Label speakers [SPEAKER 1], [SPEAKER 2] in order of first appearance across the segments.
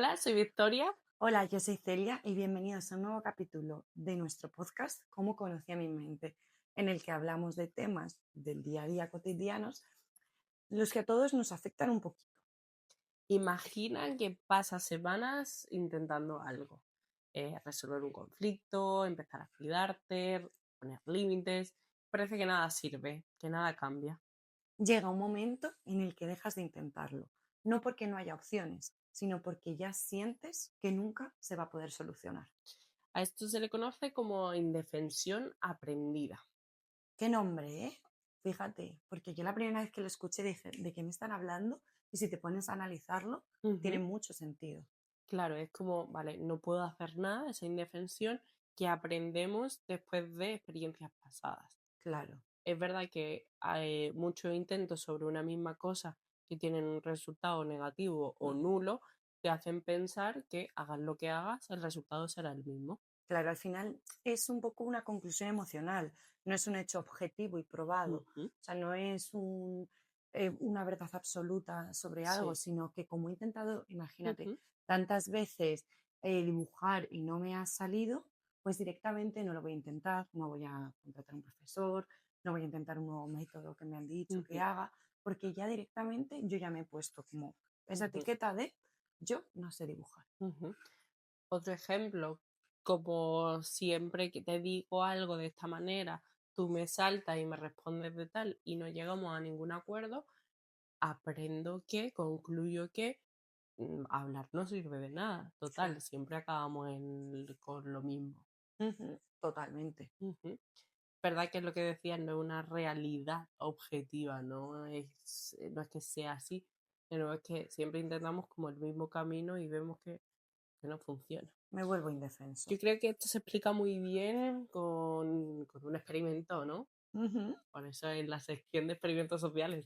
[SPEAKER 1] Hola, soy Victoria.
[SPEAKER 2] Hola, yo soy Celia y bienvenidos a un nuevo capítulo de nuestro podcast Cómo conocí a mi mente, en el que hablamos de temas del día a día cotidianos, los que a todos nos afectan un poquito.
[SPEAKER 1] Imagina que pasas semanas intentando algo. Resolver un conflicto, empezar a cuidarte, poner límites. Parece que nada sirve, que nada cambia.
[SPEAKER 2] Llega un momento en el que dejas de intentarlo, no porque no haya opciones, sino porque ya sientes que nunca se va a poder solucionar.
[SPEAKER 1] A esto se le conoce como indefensión aprendida.
[SPEAKER 2] ¿Qué nombre, eh? Fíjate, porque yo la primera vez que lo escuché dije, ¿de qué me están hablando? Y si te pones a analizarlo, tiene
[SPEAKER 1] Ujú.
[SPEAKER 2] mucho sentido.
[SPEAKER 1] Claro, es como, vale, no puedo hacer nada, esa indefensión que aprendemos después de experiencias pasadas.
[SPEAKER 2] Claro.
[SPEAKER 1] Es verdad que hay muchos intentos sobre una misma cosa que tienen un resultado negativo o nulo, te hacen pensar que hagas lo que hagas, el resultado será el mismo.
[SPEAKER 2] Claro, al final es un poco una conclusión emocional, no es un hecho objetivo y probado,
[SPEAKER 1] Ujú.
[SPEAKER 2] o sea, no es una verdad absoluta sobre algo,
[SPEAKER 1] Sí.
[SPEAKER 2] sino que como he intentado, imagínate,
[SPEAKER 1] Ujú.
[SPEAKER 2] tantas veces dibujar y no me ha salido, pues directamente no lo voy a intentar, no voy a contratar un profesor, no voy a intentar un nuevo método que me han dicho que
[SPEAKER 1] Ujú.
[SPEAKER 2] haga, porque ya directamente yo ya me he puesto como esa
[SPEAKER 1] Ujú.
[SPEAKER 2] etiqueta de yo no sé dibujar.
[SPEAKER 1] Ujú. Otro ejemplo, como siempre que te digo algo de esta manera, tú me saltas y me respondes de tal y no llegamos a ningún acuerdo, concluyo que hablar no sirve de nada. Total,
[SPEAKER 2] Claro.
[SPEAKER 1] siempre acabamos con lo mismo.
[SPEAKER 2] Ujú, totalmente.
[SPEAKER 1] Ujú. Verdad que es lo que decías, no es una realidad objetiva, no es que sea así, pero es que siempre intentamos como el mismo camino y vemos que no funciona.
[SPEAKER 2] Me vuelvo indefenso.
[SPEAKER 1] Yo creo que esto se explica muy bien con un experimento, ¿no?
[SPEAKER 2] Ujú.
[SPEAKER 1] Por eso en la sección de experimentos sociales.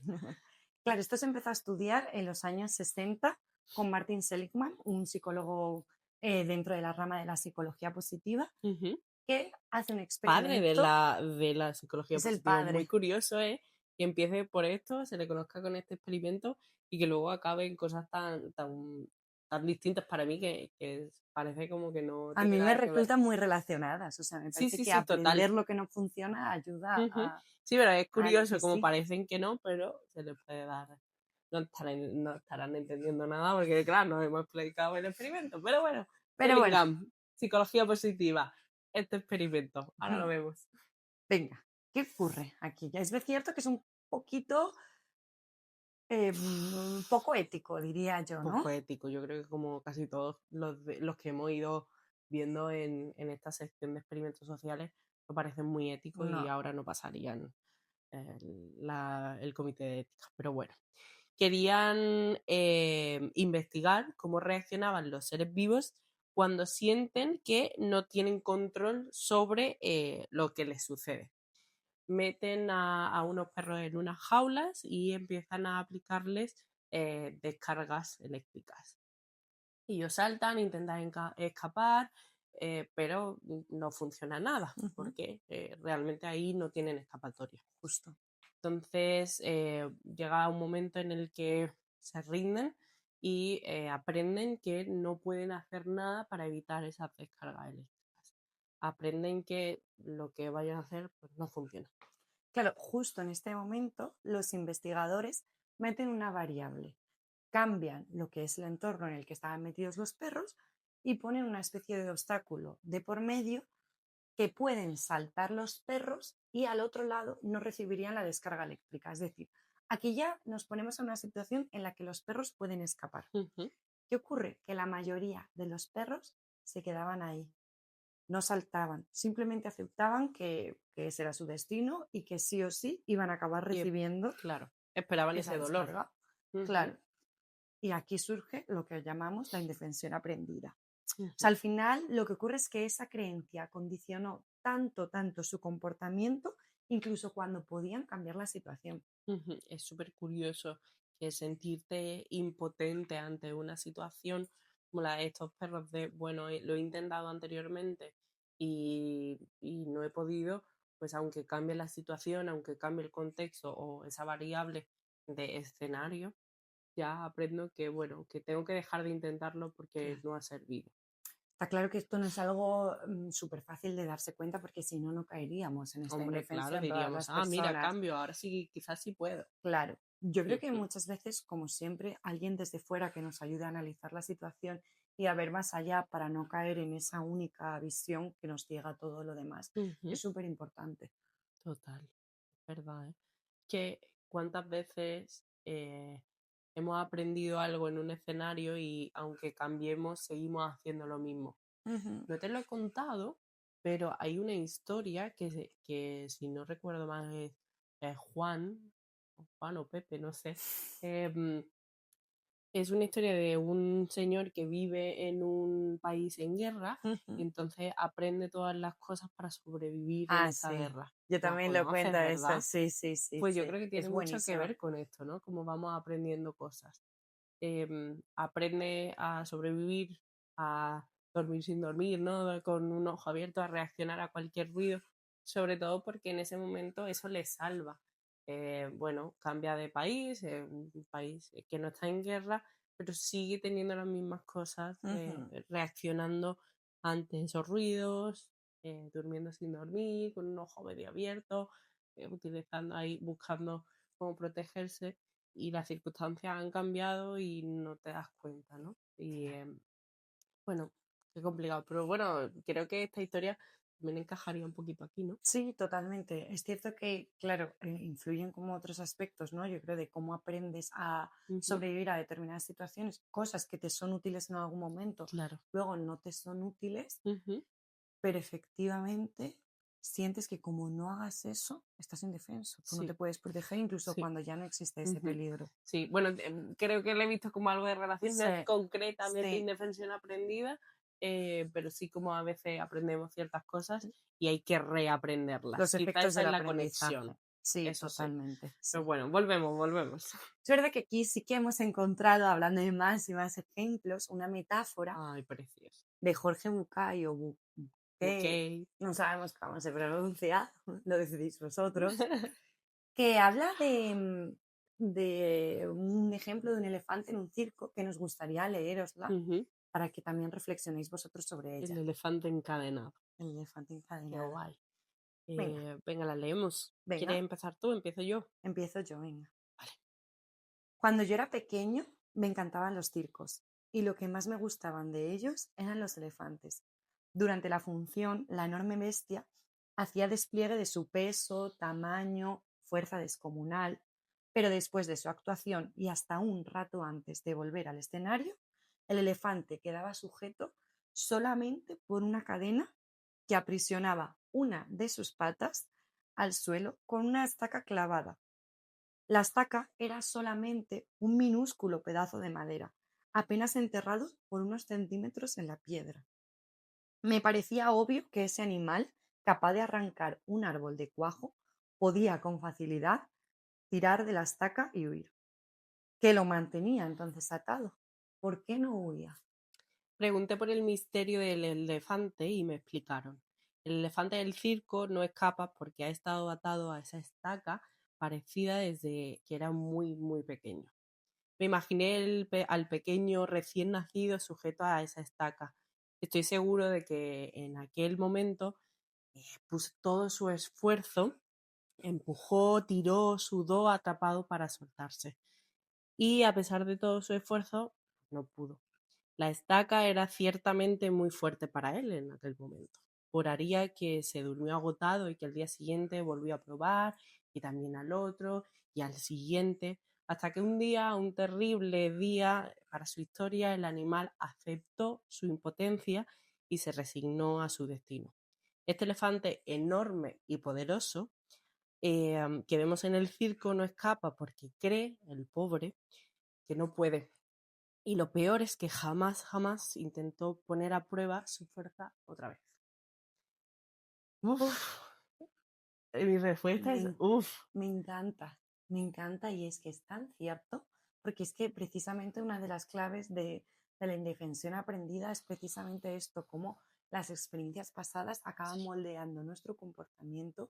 [SPEAKER 2] Claro, esto se empezó a estudiar en los años 60 con Martin Seligman, un psicólogo dentro de la rama de la psicología positiva,
[SPEAKER 1] Ujú.
[SPEAKER 2] que hace un
[SPEAKER 1] Padre de
[SPEAKER 2] experimento,
[SPEAKER 1] la psicología
[SPEAKER 2] es el
[SPEAKER 1] positiva. Muy
[SPEAKER 2] padre.
[SPEAKER 1] curioso es que empiece por esto, se le conozca con este experimento y que luego acabe en cosas tan distintas para mí que parece como que no
[SPEAKER 2] A
[SPEAKER 1] tiene
[SPEAKER 2] mí me
[SPEAKER 1] nada que ver.
[SPEAKER 2] resultan muy relacionadas, o sea, me
[SPEAKER 1] Sí,
[SPEAKER 2] parece
[SPEAKER 1] sí,
[SPEAKER 2] que
[SPEAKER 1] sí, total.
[SPEAKER 2] aprender lo que no funciona ayuda
[SPEAKER 1] Ujú. Sí, pero es
[SPEAKER 2] a lo
[SPEAKER 1] curioso,
[SPEAKER 2] que
[SPEAKER 1] como
[SPEAKER 2] sí.
[SPEAKER 1] parecen que no, pero se le puede dar. No estarán entendiendo nada porque, claro, no hemos explicado el experimento. Pero bueno,
[SPEAKER 2] Pero bueno,
[SPEAKER 1] Bellingham, psicología positiva, este experimento. Ahora lo vemos.
[SPEAKER 2] venga, ¿qué ocurre aquí? Ya es cierto que es un poquito poco ético, diría yo, ¿no?
[SPEAKER 1] Poco ético. Yo creo que como casi todos los que hemos ido viendo en esta sección de experimentos sociales, me parecen muy éticos y
[SPEAKER 2] No.
[SPEAKER 1] ahora no pasarían el comité de ética. Pero bueno, querían investigar cómo reaccionaban los seres vivos cuando sienten que no tienen control sobre lo que les sucede. Meten a unos perros en unas jaulas y empiezan a aplicarles descargas eléctricas. Ellos saltan, intentan escapar, pero no funciona nada,
[SPEAKER 2] Ujú,
[SPEAKER 1] porque realmente ahí no tienen escapatoria.
[SPEAKER 2] justo.
[SPEAKER 1] Entonces llega un momento en el que se rinden y aprenden que no pueden hacer nada para evitar esas descargas eléctricas. Aprenden que lo que vayan a hacer pues, no funciona.
[SPEAKER 2] Claro, justo en este momento los investigadores meten una variable, cambian lo que es el entorno en el que estaban metidos los perros y ponen una especie de obstáculo de por medio que pueden saltar los perros y al otro lado no recibirían la descarga eléctrica. Es decir, aquí ya nos ponemos en una situación en la que los perros pueden escapar.
[SPEAKER 1] Ujú.
[SPEAKER 2] ¿Qué ocurre? Que la mayoría de los perros se quedaban ahí, no saltaban, simplemente aceptaban que ese era su destino y que sí o sí iban a acabar
[SPEAKER 1] Y
[SPEAKER 2] recibiendo
[SPEAKER 1] claro, esperaban
[SPEAKER 2] esa
[SPEAKER 1] ese dolor.
[SPEAKER 2] descarga.
[SPEAKER 1] Ujú.
[SPEAKER 2] Claro, y aquí surge lo que llamamos la indefensión aprendida. O sea,
[SPEAKER 1] Ujú.
[SPEAKER 2] al final lo que ocurre es que esa creencia condicionó tanto su comportamiento, incluso cuando podían cambiar la situación.
[SPEAKER 1] Ujú. Es súper curioso que sentirte impotente ante una situación como la de estos perros de, bueno, lo he intentado anteriormente y no he podido, pues aunque cambie la situación, aunque cambie el contexto o esa variable de escenario, ya aprendo que, bueno, que tengo que dejar de intentarlo porque
[SPEAKER 2] Claro.
[SPEAKER 1] no ha servido.
[SPEAKER 2] Está claro que esto no es algo súper fácil de darse cuenta porque si no, no caeríamos en esta
[SPEAKER 1] Hombre, claro,
[SPEAKER 2] indefensión todas
[SPEAKER 1] diríamos,
[SPEAKER 2] las
[SPEAKER 1] ah, mira,
[SPEAKER 2] personas.
[SPEAKER 1] cambio, ahora sí, quizás sí puedo.
[SPEAKER 2] Claro, yo creo que
[SPEAKER 1] Ujú,
[SPEAKER 2] muchas veces, como siempre, alguien desde fuera que nos ayude a analizar la situación y a ver más allá para no caer en esa única visión que nos ciega todo lo demás,
[SPEAKER 1] ujú,
[SPEAKER 2] es súper importante.
[SPEAKER 1] total, verdad, ¿eh? Que cuántas veces hemos aprendido algo en un escenario y aunque cambiemos, seguimos haciendo lo mismo.
[SPEAKER 2] Ujú.
[SPEAKER 1] No te lo he contado, pero hay una historia que si no recuerdo mal es Juan o Pepe, no sé. em, es una historia de un señor que vive en un país en guerra y
[SPEAKER 2] Ujú.
[SPEAKER 1] entonces aprende todas las cosas para sobrevivir en
[SPEAKER 2] Ah,
[SPEAKER 1] esa
[SPEAKER 2] sí.
[SPEAKER 1] guerra.
[SPEAKER 2] Yo
[SPEAKER 1] La
[SPEAKER 2] también lo
[SPEAKER 1] conoces,
[SPEAKER 2] cuento eso.
[SPEAKER 1] ¿verdad?
[SPEAKER 2] Sí, sí, sí,
[SPEAKER 1] Pues yo
[SPEAKER 2] sí.
[SPEAKER 1] creo que
[SPEAKER 2] Es
[SPEAKER 1] tiene mucho que
[SPEAKER 2] buenísima.
[SPEAKER 1] ver con esto, ¿no? Cómo vamos aprendiendo cosas. Aprende a sobrevivir, a dormir sin dormir, ¿no? Con un ojo abierto, a reaccionar a cualquier ruido, sobre todo porque en ese momento eso le salva. Bueno, cambia de país, un país que no está en guerra, pero sigue teniendo las mismas cosas,
[SPEAKER 2] Ujú.
[SPEAKER 1] reaccionando ante esos ruidos, durmiendo sin dormir, con un ojo medio abierto, utilizando ahí, buscando cómo protegerse y las circunstancias han cambiado y no te das cuenta, ¿no? Y bueno, qué complicado. Pero bueno, creo que esta historia también encajaría un poquito aquí, ¿no?
[SPEAKER 2] Sí, totalmente. Es cierto que, claro, influyen como otros aspectos, ¿no? Yo creo de cómo aprendes a
[SPEAKER 1] Ujú,
[SPEAKER 2] sobrevivir a determinadas situaciones, cosas que te son útiles en algún momento,
[SPEAKER 1] claro.
[SPEAKER 2] luego no te son útiles,
[SPEAKER 1] Ujú,
[SPEAKER 2] pero efectivamente sientes que como no hagas eso, estás indefenso. Tú no te
[SPEAKER 1] sí,
[SPEAKER 2] puedes proteger incluso
[SPEAKER 1] sí.
[SPEAKER 2] cuando ya no existe ese
[SPEAKER 1] Ujú.
[SPEAKER 2] peligro.
[SPEAKER 1] Sí, bueno, creo que lo he visto como algo de relación, no es
[SPEAKER 2] Sí,
[SPEAKER 1] concretamente
[SPEAKER 2] sí.
[SPEAKER 1] indefensión aprendida, pero sí como a veces aprendemos ciertas cosas y hay que reaprenderlas.
[SPEAKER 2] Los
[SPEAKER 1] Quizá
[SPEAKER 2] efectos
[SPEAKER 1] esa
[SPEAKER 2] del
[SPEAKER 1] es la conexión,
[SPEAKER 2] aprendizaje. Sí,
[SPEAKER 1] eso sí.
[SPEAKER 2] totalmente.
[SPEAKER 1] Pero
[SPEAKER 2] Sí.
[SPEAKER 1] bueno, volvemos.
[SPEAKER 2] Es verdad que aquí sí que hemos encontrado, hablando de más y más ejemplos, una metáfora
[SPEAKER 1] Ay, precioso.
[SPEAKER 2] de Jorge Bucay o
[SPEAKER 1] Ok.
[SPEAKER 2] Bucay, no sabemos cómo se pronuncia, lo decidís vosotros, que habla de un ejemplo de un elefante en un circo que nos gustaría leerosla
[SPEAKER 1] Ujú.
[SPEAKER 2] para que también reflexionéis vosotros sobre
[SPEAKER 1] El
[SPEAKER 2] ella.
[SPEAKER 1] elefante encadenado.
[SPEAKER 2] El elefante
[SPEAKER 1] Qué
[SPEAKER 2] encadenado.
[SPEAKER 1] guay.
[SPEAKER 2] Venga,
[SPEAKER 1] Venga, la leemos. ¿Quieres
[SPEAKER 2] venga,
[SPEAKER 1] empezar tú? Empiezo yo.
[SPEAKER 2] empiezo yo, venga.
[SPEAKER 1] Vale.
[SPEAKER 2] Cuando yo era pequeño me encantaban los circos y lo que más me gustaban de ellos eran los elefantes. Durante la función, la enorme bestia hacía despliegue de su peso, tamaño, fuerza descomunal, pero después de su actuación y hasta un rato antes de volver al escenario, el elefante quedaba sujeto solamente por una cadena que aprisionaba una de sus patas al suelo con una estaca clavada. La estaca era solamente un minúsculo pedazo de madera, apenas enterrado por unos centímetros en la piedra. Me parecía obvio que ese animal, capaz de arrancar un árbol de cuajo, podía con facilidad tirar de la estaca y huir. ¿Qué lo mantenía entonces atado? ¿Por qué no huía?
[SPEAKER 1] Pregunté por el misterio del elefante y me explicaron. El elefante del circo no escapa porque ha estado atado a esa estaca parecida desde que era muy, muy pequeño. Me imaginé al pequeño recién nacido sujeto a esa estaca. Estoy seguro de que en aquel momento puso todo su esfuerzo, empujó, tiró, sudó, atrapado para soltarse. Y a pesar de todo su esfuerzo, no pudo. La estaca era ciertamente muy fuerte para él en aquel momento. Juraría que se durmió agotado y que al día siguiente volvió a probar y también al otro y al siguiente, hasta que un día, un terrible día para su historia, el animal aceptó su impotencia y se resignó a su destino. Este elefante enorme y poderoso que vemos en el circo no escapa porque cree, el pobre, que no puede. Y lo peor es que jamás, jamás intentó poner a prueba su fuerza otra vez.
[SPEAKER 2] Uf,
[SPEAKER 1] Uf, mi respuesta es
[SPEAKER 2] me,
[SPEAKER 1] uf.
[SPEAKER 2] me encanta y es que es tan cierto, porque es que precisamente una de las claves de la indefensión aprendida es precisamente esto, cómo las experiencias pasadas acaban
[SPEAKER 1] Sí,
[SPEAKER 2] moldeando nuestro comportamiento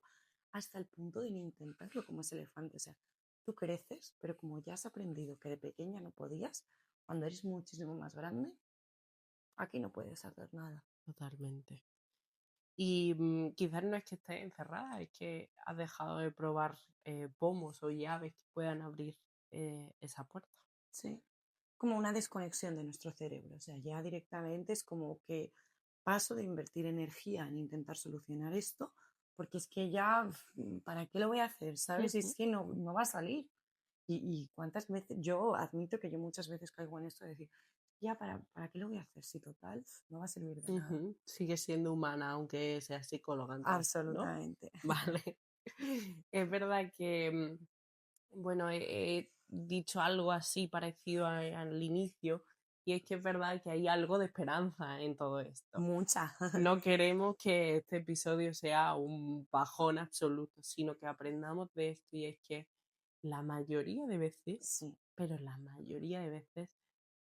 [SPEAKER 2] hasta el punto de no intentarlo como ese elefante. O sea, tú creces, pero como ya has aprendido que de pequeña no podías, cuando eres muchísimo más grande, aquí no puedes hacer nada.
[SPEAKER 1] Totalmente. Y quizás no es que estés encerrada, es que has dejado de probar pomos o llaves que puedan abrir esa puerta.
[SPEAKER 2] Sí. Como una desconexión de nuestro cerebro. O sea, ya directamente es como que paso de invertir energía en intentar solucionar esto, porque es que ya, ¿para qué lo voy a hacer? ¿Sabes?
[SPEAKER 1] Ujú,
[SPEAKER 2] Es que no va a salir. Y cuántas veces, yo admito que yo muchas veces caigo en esto de decir, ya, ¿para qué lo voy a hacer? Si total, no va a servir de nada.
[SPEAKER 1] ujú. Sigue siendo humana, aunque seas psicóloga entonces, ¿no?
[SPEAKER 2] Absolutamente.
[SPEAKER 1] Vale. Es verdad que, bueno, he dicho algo así parecido al inicio, y es que es verdad que hay algo de esperanza en todo esto.
[SPEAKER 2] Mucha.
[SPEAKER 1] No queremos que este episodio sea un bajón absoluto, sino que aprendamos de esto, y es que la mayoría de veces,
[SPEAKER 2] Sí,
[SPEAKER 1] pero la mayoría de veces,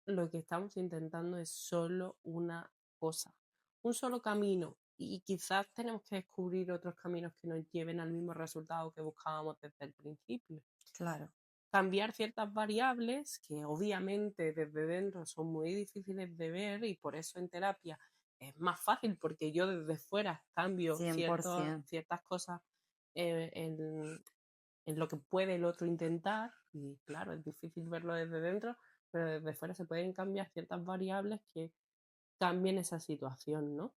[SPEAKER 1] lo que estamos intentando es solo una cosa, un solo camino, y quizás tenemos que descubrir otros caminos que nos lleven al mismo resultado que buscábamos desde el principio.
[SPEAKER 2] claro.
[SPEAKER 1] Cambiar ciertas variables que obviamente desde dentro son muy difíciles de ver, y por eso en terapia es más fácil porque yo desde fuera cambio
[SPEAKER 2] 100%.
[SPEAKER 1] ciertas cosas eh, en, en lo que puede el otro intentar, y claro, es difícil verlo desde dentro, pero desde fuera se pueden cambiar ciertas variables que cambien esa situación, ¿no?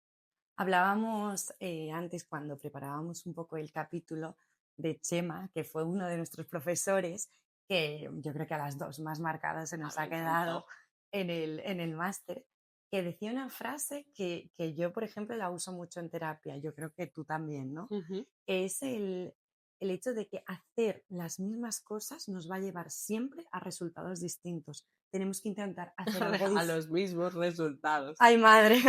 [SPEAKER 2] Hablábamos antes, cuando preparábamos un poco el capítulo, de Chema, que fue uno de nuestros profesores, que yo creo que a las dos más marcadas se
[SPEAKER 1] Ah,
[SPEAKER 2] nos
[SPEAKER 1] me
[SPEAKER 2] ha quedado
[SPEAKER 1] encantó.
[SPEAKER 2] en el máster, que decía una frase que yo, por ejemplo, la uso mucho en terapia, yo creo que tú también, ¿no?
[SPEAKER 1] Ujú.
[SPEAKER 2] Que es el hecho de que hacer las mismas cosas nos va a llevar siempre a resultados distintos. Tenemos que intentar hacer algo
[SPEAKER 1] A
[SPEAKER 2] distinto.
[SPEAKER 1] los mismos resultados.
[SPEAKER 2] ¡Ay, madre!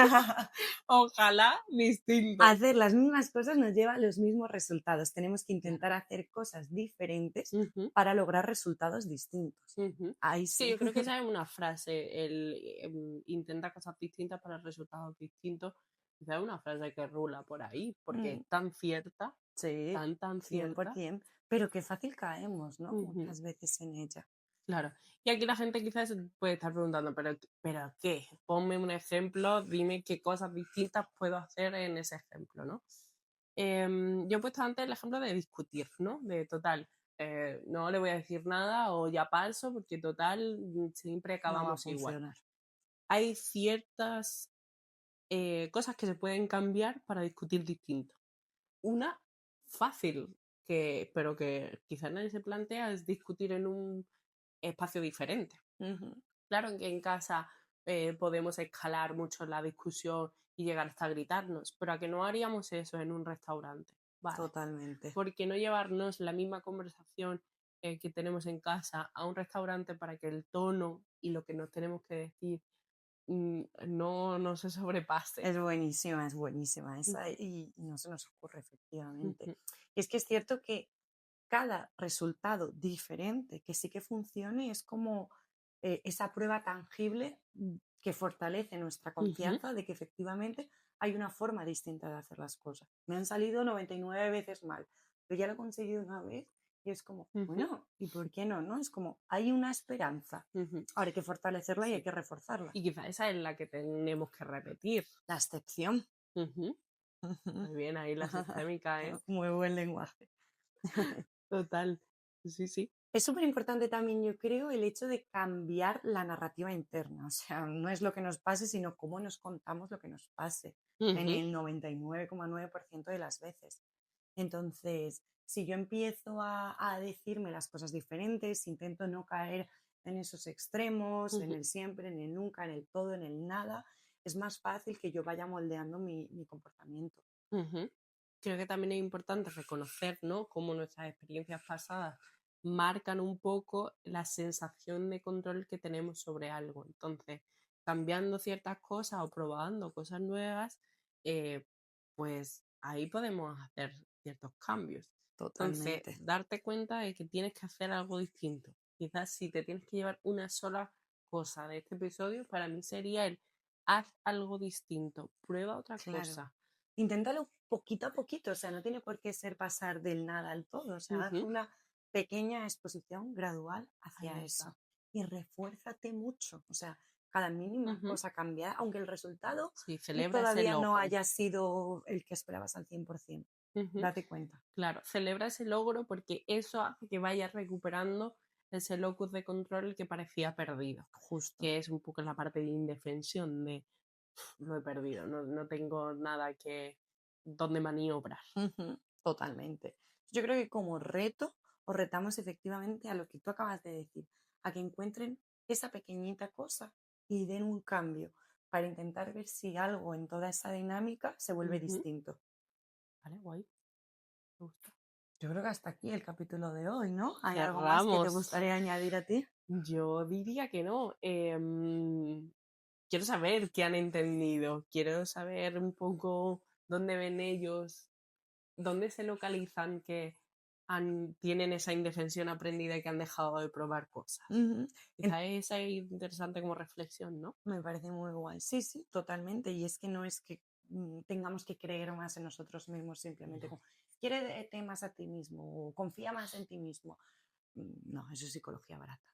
[SPEAKER 1] Ojalá distintos.
[SPEAKER 2] Hacer las mismas cosas nos lleva a los mismos resultados. Tenemos que
[SPEAKER 1] Claro.
[SPEAKER 2] intentar hacer cosas diferentes
[SPEAKER 1] Ujú.
[SPEAKER 2] para lograr resultados distintos.
[SPEAKER 1] Ujú.
[SPEAKER 2] Ahí
[SPEAKER 1] Sí,
[SPEAKER 2] sí.
[SPEAKER 1] yo creo que esa es una frase, el intenta cosas distintas para resultados distintos. Esa es una frase que rula por ahí, porque
[SPEAKER 2] Mm,
[SPEAKER 1] es tan cierta,
[SPEAKER 2] sí,
[SPEAKER 1] tan cierta.
[SPEAKER 2] 100%. Pero qué fácil caemos, ¿no?
[SPEAKER 1] Ujú,
[SPEAKER 2] Muchas veces en ella.
[SPEAKER 1] claro. Y aquí la gente quizás se puede estar preguntando, ¿pero qué? Ponme un ejemplo, dime qué cosas distintas puedo hacer en ese ejemplo, ¿no? Yo he puesto antes el ejemplo de discutir, ¿no? De total, no le voy a decir nada o ya paso, porque total, siempre
[SPEAKER 2] No va a
[SPEAKER 1] acabamos igual.
[SPEAKER 2] funcionar.
[SPEAKER 1] Hay ciertas cosas que se pueden cambiar para discutir distinto. Una fácil, pero que quizás nadie se plantea, es discutir en un espacio diferente.
[SPEAKER 2] Ujú,
[SPEAKER 1] Claro que en casa podemos escalar mucho la discusión y llegar hasta gritarnos, pero ¿a que no haríamos eso en un restaurante? Vale.
[SPEAKER 2] totalmente.
[SPEAKER 1] ¿Por qué no llevarnos la misma conversación que tenemos en casa a un restaurante para que el tono y lo que nos tenemos que decir no se sobrepase?
[SPEAKER 2] Es buenísima esa
[SPEAKER 1] Ujú,
[SPEAKER 2] y no se nos ocurre efectivamente.
[SPEAKER 1] ujú,
[SPEAKER 2] Y es que es cierto que cada resultado diferente que sí que funcione es como esa prueba tangible que fortalece nuestra
[SPEAKER 1] ujú,
[SPEAKER 2] confianza de que efectivamente hay una forma distinta de hacer las cosas. Me han salido 99 veces mal, pero ya lo he conseguido una vez y es como,
[SPEAKER 1] ujú,
[SPEAKER 2] bueno, ¿y por qué no? ¿No? Es como, hay una esperanza.
[SPEAKER 1] ujú.
[SPEAKER 2] Ahora hay que fortalecerla y hay
[SPEAKER 1] Sí.
[SPEAKER 2] que reforzarla.
[SPEAKER 1] Y quizá esa es la que tenemos que repetir.
[SPEAKER 2] La excepción.
[SPEAKER 1] Ujú. Muy bien, ahí la sistémica, ¿eh?
[SPEAKER 2] Muy buen lenguaje.
[SPEAKER 1] Total. Sí, sí.
[SPEAKER 2] Es súper importante también, yo creo, el hecho de cambiar la narrativa interna. O sea, no es lo que nos pase, sino cómo nos contamos lo que nos pase en
[SPEAKER 1] Ujú,
[SPEAKER 2] el 99,9% de las veces. Entonces, si yo empiezo a decirme las cosas diferentes, intento no caer en esos extremos, en
[SPEAKER 1] ujú,
[SPEAKER 2] el siempre, en el nunca, en el todo, en el nada, es más fácil que yo vaya moldeando mi comportamiento.
[SPEAKER 1] ujú. Creo que también es importante reconocer, ¿no? Cómo nuestras experiencias pasadas marcan un poco la sensación de control que tenemos sobre algo. Entonces, cambiando ciertas cosas o probando cosas nuevas, eh, pues ahí podemos hacer ciertos cambios. Entonces,
[SPEAKER 2] Totalmente.
[SPEAKER 1] darte cuenta de que tienes que hacer algo distinto. Quizás si te tienes que llevar una sola cosa de este episodio, para mí sería el haz algo distinto, prueba otra
[SPEAKER 2] Claro.
[SPEAKER 1] cosa.
[SPEAKER 2] Inténtalo poquito a poquito, o sea, no tiene por qué ser pasar del nada al todo, o sea, haz
[SPEAKER 1] Ujú,
[SPEAKER 2] pequeña exposición gradual hacia
[SPEAKER 1] Ahí
[SPEAKER 2] eso.
[SPEAKER 1] está.
[SPEAKER 2] Y refuérzate mucho. O sea, cada mínima
[SPEAKER 1] Ujú.
[SPEAKER 2] cosa cambia, aunque el resultado
[SPEAKER 1] Sí, celebra ese
[SPEAKER 2] todavía no
[SPEAKER 1] logro.
[SPEAKER 2] haya sido el que esperabas al 100%.
[SPEAKER 1] Ujú.
[SPEAKER 2] Date cuenta.
[SPEAKER 1] Claro, celebra ese logro porque eso hace que vayas recuperando ese locus de control que parecía perdido,
[SPEAKER 2] Justo.
[SPEAKER 1] que es un poco la parte de indefensión de lo he perdido, no tengo nada que donde maniobrar.
[SPEAKER 2] Ujú, totalmente. Yo creo que como reto, os retamos efectivamente a lo que tú acabas de decir, a que encuentren esa pequeñita cosa y den un cambio para intentar ver si algo en toda esa dinámica se vuelve
[SPEAKER 1] Ujú.
[SPEAKER 2] distinto.
[SPEAKER 1] Vale, guay, me gusta.
[SPEAKER 2] Yo creo que hasta aquí el capítulo de hoy, ¿no? ¿Hay algo más que te
[SPEAKER 1] Cerramos.
[SPEAKER 2] gustaría añadir a ti?
[SPEAKER 1] Yo diría que no. Quiero saber qué han entendido, quiero saber un poco dónde ven ellos, dónde se localizan que tienen esa indefensión aprendida y que han dejado de probar cosas.
[SPEAKER 2] Ujú.
[SPEAKER 1] Quizá esa es interesante como reflexión, ¿no?
[SPEAKER 2] Me parece muy guay. Sí, sí, totalmente. Y es que no es que tengamos que creer más en nosotros mismos simplemente
[SPEAKER 1] No.
[SPEAKER 2] como, quiérete más a ti mismo o confía más en ti mismo. No, eso es psicología barata.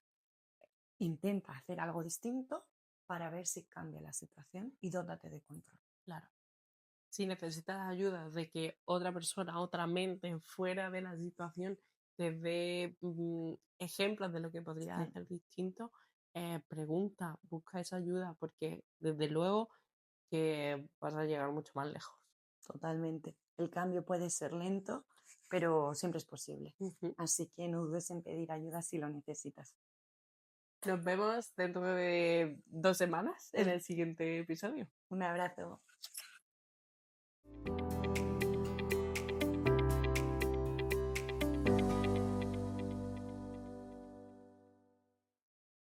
[SPEAKER 2] Intenta hacer algo distinto para ver si cambia la situación y dótate de control.
[SPEAKER 1] Claro. Si necesitas ayuda de que otra persona, otra mente fuera de la situación te dé ejemplos de lo que podrías
[SPEAKER 2] Sí,
[SPEAKER 1] hacer distinto, pregunta, busca esa ayuda porque desde luego que vas a llegar mucho más lejos.
[SPEAKER 2] totalmente. El cambio puede ser lento, pero siempre es posible.
[SPEAKER 1] Ujú.
[SPEAKER 2] Así que no dudes en pedir ayuda si lo necesitas.
[SPEAKER 1] Nos vemos dentro de 2 semanas en el siguiente episodio.
[SPEAKER 2] Un abrazo.